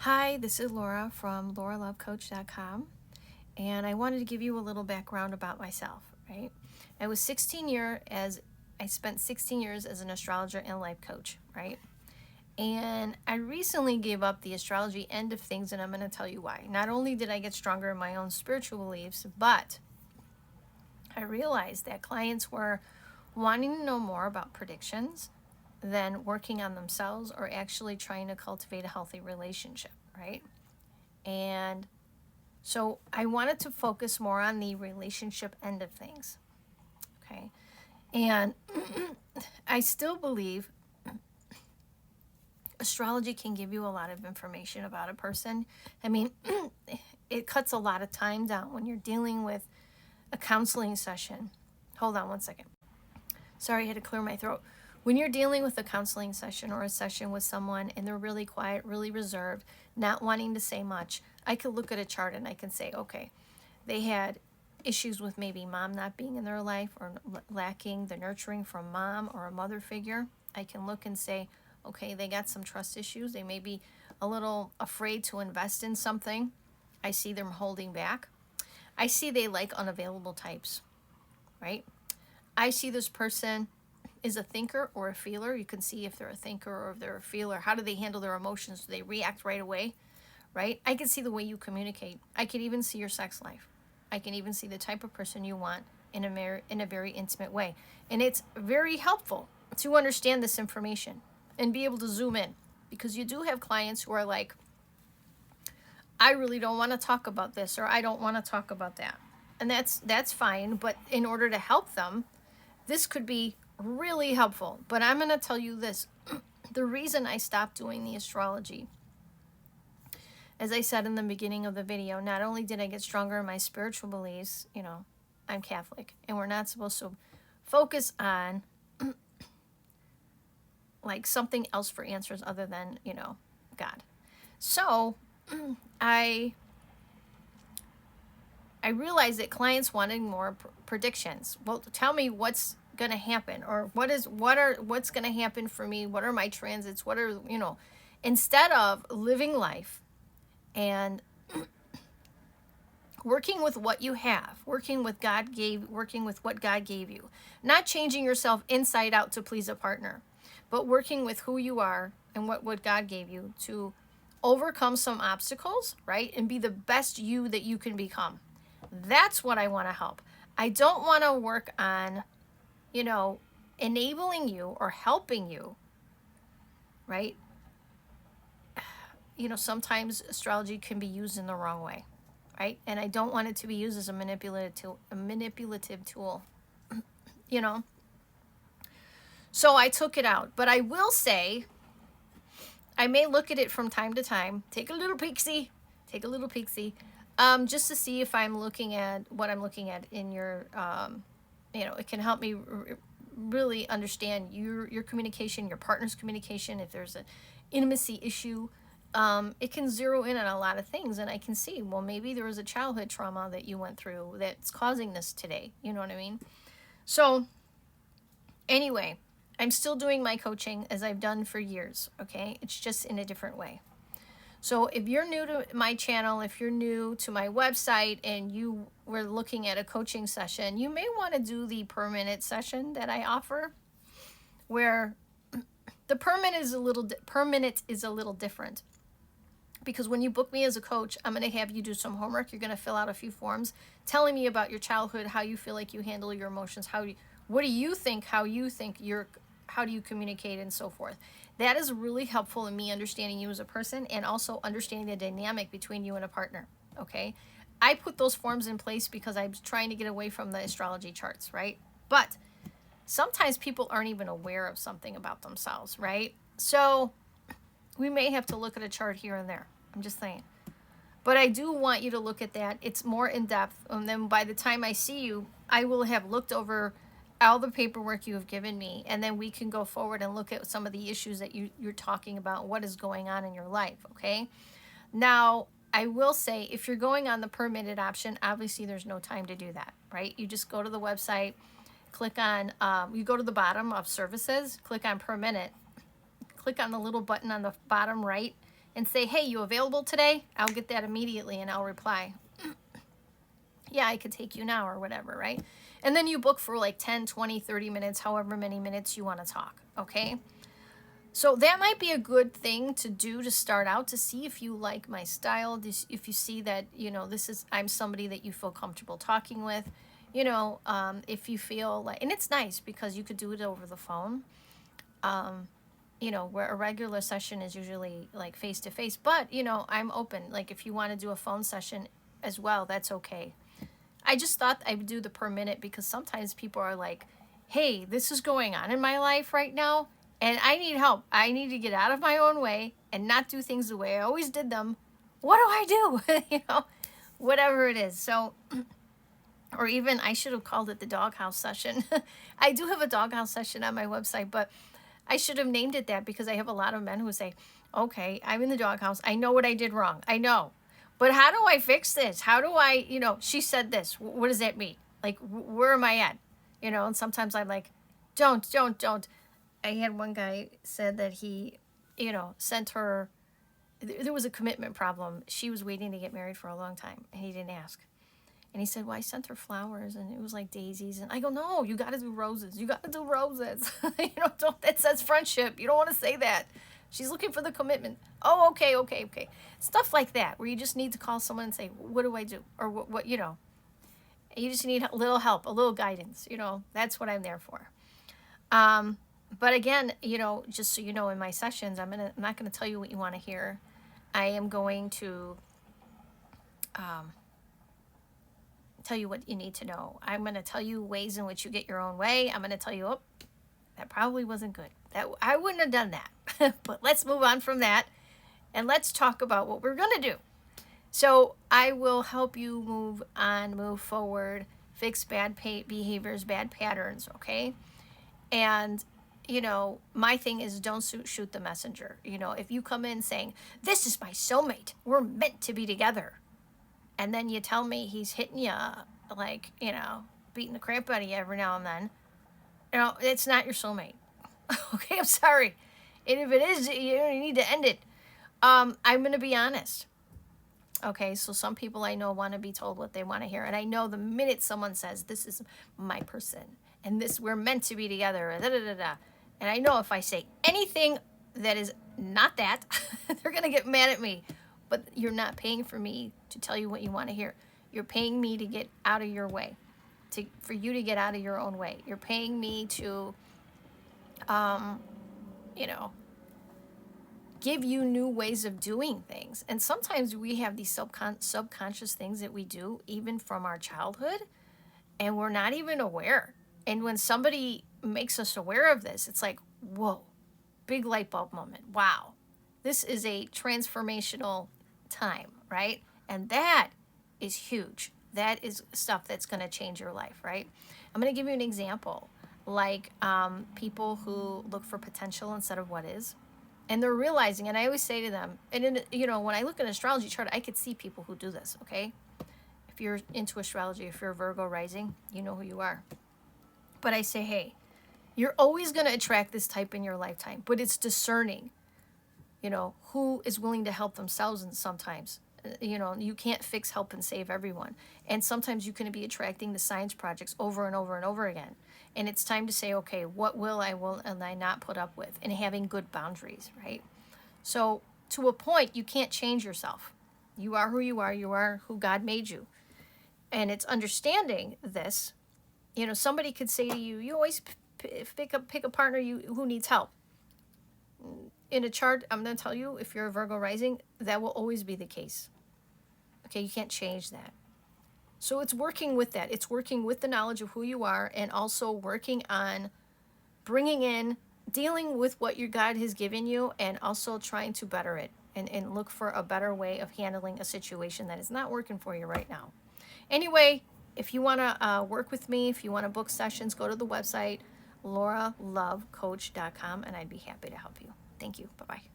Hi, this is Laura from lauralovecoach.com, and I wanted to give you a little background about myself, right? I spent 16 years as an astrologer and life coach, right? And I recently gave up the astrology end of things, and I'm going to tell you why. Not only did I get stronger in my own spiritual beliefs, but I realized that clients were wanting to know more about predictions than working on themselves or actually trying to cultivate a healthy relationship, right? And so I wanted to focus more on the relationship end of things, okay? And I still believe astrology can give you a lot of information about a person. I mean, it cuts a lot of time down when you're dealing with a counseling session. Hold on one second. Sorry, I had to clear my throat. When you're dealing with a counseling session or a session with someone and they're really quiet, really reserved, not wanting to say much, I could look at a chart and I can say, okay, they had issues with maybe mom not being in their life or lacking the nurturing from mom or a mother figure. I can look and say, okay, they got some trust issues. They may be a little afraid to invest in something. I see them holding back. I see they like unavailable types, right? I see this person is a thinker or a feeler. You can see if they're a thinker or if they're a feeler. How do they handle their emotions? Do they react right away? Right? I can see the way you communicate. I can even see your sex life. I can even see the type of person you want in a very intimate way. And it's very helpful to understand this information and be able to zoom in, because you do have clients who are like, I really don't want to talk about this, or I don't want to talk about that. And that's fine, but in order to help them, this could be really helpful. But I'm going to tell you this. The reason I stopped doing the astrology, as I said in the beginning of the video, not only did I get stronger in my spiritual beliefs, I'm Catholic, and we're not supposed to focus on like something else for answers other than, God. So I realized that clients wanted more predictions. Well, tell me what's going to happen, or what's going to happen for me. What are my transits? What are, instead of living life and working with what you have, working with what God gave you, not changing yourself inside out to please a partner, but working with who you are and what God gave you to overcome some obstacles, right? And be the best you that you can become. That's what I want to help. I don't want to work on, enabling you or helping you, right? Sometimes astrology can be used in the wrong way, right? And I don't want it to be used as a manipulative tool, So I took it out. But I will say, I may look at it from time to time, take a little peeksy, just to see if I'm looking at what I'm looking at in your, it can help me really understand your communication, your partner's communication. If there's an intimacy issue, it can zero in on a lot of things, and I can see, well, maybe there was a childhood trauma that you went through that's causing this today. You know what I mean? So anyway, I'm still doing my coaching as I've done for years, okay? It's just in a different way. So if you're new to my channel, if you're new to my website and you were looking at a coaching session, you may want to do the per minute session that I offer, where the per minute is a little different. Because when you book me as a coach, I'm going to have you do some homework. You're going to fill out a few forms telling me about your childhood, how you feel like you handle your emotions, how do you communicate, and so forth. That is really helpful in me understanding you as a person and also understanding the dynamic between you and a partner, okay? I put those forms in place because I'm trying to get away from the astrology charts, right? But sometimes people aren't even aware of something about themselves, right? So we may have to look at a chart here and there. I'm just saying. But I do want you to look at that. It's more in depth. And then by the time I see you, I will have looked over all the paperwork you have given me, and then we can go forward and look at some of the issues that you're talking about, what is going on in your life, okay? Now, I will say, if you're going on the per minute option, obviously there's no time to do that, right? You just go to the website, click on, you go to the bottom of services, click on per minute, click on the little button on the bottom right, and say, hey, you available today? I'll get that immediately and I'll reply, yeah, I could take you now or whatever, right? And then you book for like 10, 20, 30 minutes, however many minutes you want to talk, okay? So that might be a good thing to do to start out, to see if you like my style, if you see that, you know, I'm somebody that you feel comfortable talking with, you know, if you feel like, and it's nice because you could do it over the phone, you know, where a regular session is usually like face to face, but, you know, I'm open. Like if you want to do a phone session as well, that's okay. I just thought I would do the per minute because sometimes people are like, hey, this is going on in my life right now and I need help. I need to get out of my own way and not do things the way I always did them. What do I do? You know, whatever it is. So, or even I should have called it the doghouse session. I do have a doghouse session on my website, but I should have named it that because I have a lot of men who say, okay, I'm in the doghouse. I know what I did wrong. I know. But how do I fix this? How do I, you know, she said this. What does that mean? Like, where am I at? You know, and sometimes I'm like, don't. I had one guy said that he, you know, sent her, there was a commitment problem. She was waiting to get married for a long time and he didn't ask. And he said, well, I sent her flowers and it was like daisies. And I go, no, you got to do roses. You got to do roses. You know, that says friendship. You don't want to say that. She's looking for the commitment. Oh, okay. Stuff like that, where you just need to call someone and say, what do I do? Or what, you know, you just need a little help, a little guidance. You know, that's what I'm there for. But again, you know, just so you know, in my sessions, I'm not going to tell you what you want to hear. I am going to tell you what you need to know. I'm going to tell you ways in which you get your own way. I'm going to tell you, oh, that probably wasn't good. That I wouldn't have done that. But let's move on from that and let's talk about what we're going to do. So I will help you move on, move forward, fix bad behaviors, bad patterns, okay? And, you know, my thing is don't shoot the messenger. You know, if you come in saying, this is my soulmate, we're meant to be together, and then you tell me he's hitting you, like, you know, beating the crap out of you every now and then, you know, it's not your soulmate. Okay, I'm sorry. And if it is, you need to end it. I'm going to be honest. Okay, so some people I know want to be told what they want to hear. And I know the minute someone says, this is my person, and we're meant to be together, and I know if I say anything that is not that, they're going to get mad at me. But you're not paying for me to tell you what you want to hear. You're paying me to get out of your way, for you to get out of your own way. You're paying me to, you know, give you new ways of doing things. And sometimes we have these subconscious things that we do, even from our childhood, and we're not even aware. And when somebody makes us aware of this, it's like, whoa, big light bulb moment. Wow, this is a transformational time, right? And that is huge. That is stuff that's going to change your life, right? I'm going to give you an example, like people who look for potential instead of what is, and they're realizing, and I always say to them, and you know, when I look at an astrology chart, I could see people who do this, okay? If you're into astrology, if you're a Virgo rising, you know who you are. But I say, hey, you're always going to attract this type in your lifetime, but it's discerning, you know, who is willing to help themselves. And sometimes, you know, you can't fix, help, and save everyone. And sometimes you can be attracting the science projects over and over and over again. And it's time to say, okay, what will and I not put up with? And having good boundaries, right? So to a point, you can't change yourself. You are who you are. You are who God made you. And it's understanding this. You know, somebody could say to you, you always pick a partner who needs help. In a chart, I'm going to tell you, if you're a Virgo rising, that will always be the case. Okay, you can't change that. So it's working with that. It's working with the knowledge of who you are, and also working on bringing in, dealing with what your God has given you, and also trying to better it and look for a better way of handling a situation that is not working for you right now. Anyway, if you want to work with me, if you want to book sessions, go to the website, lauralovecoach.com, and I'd be happy to help you. Thank you. Bye-bye.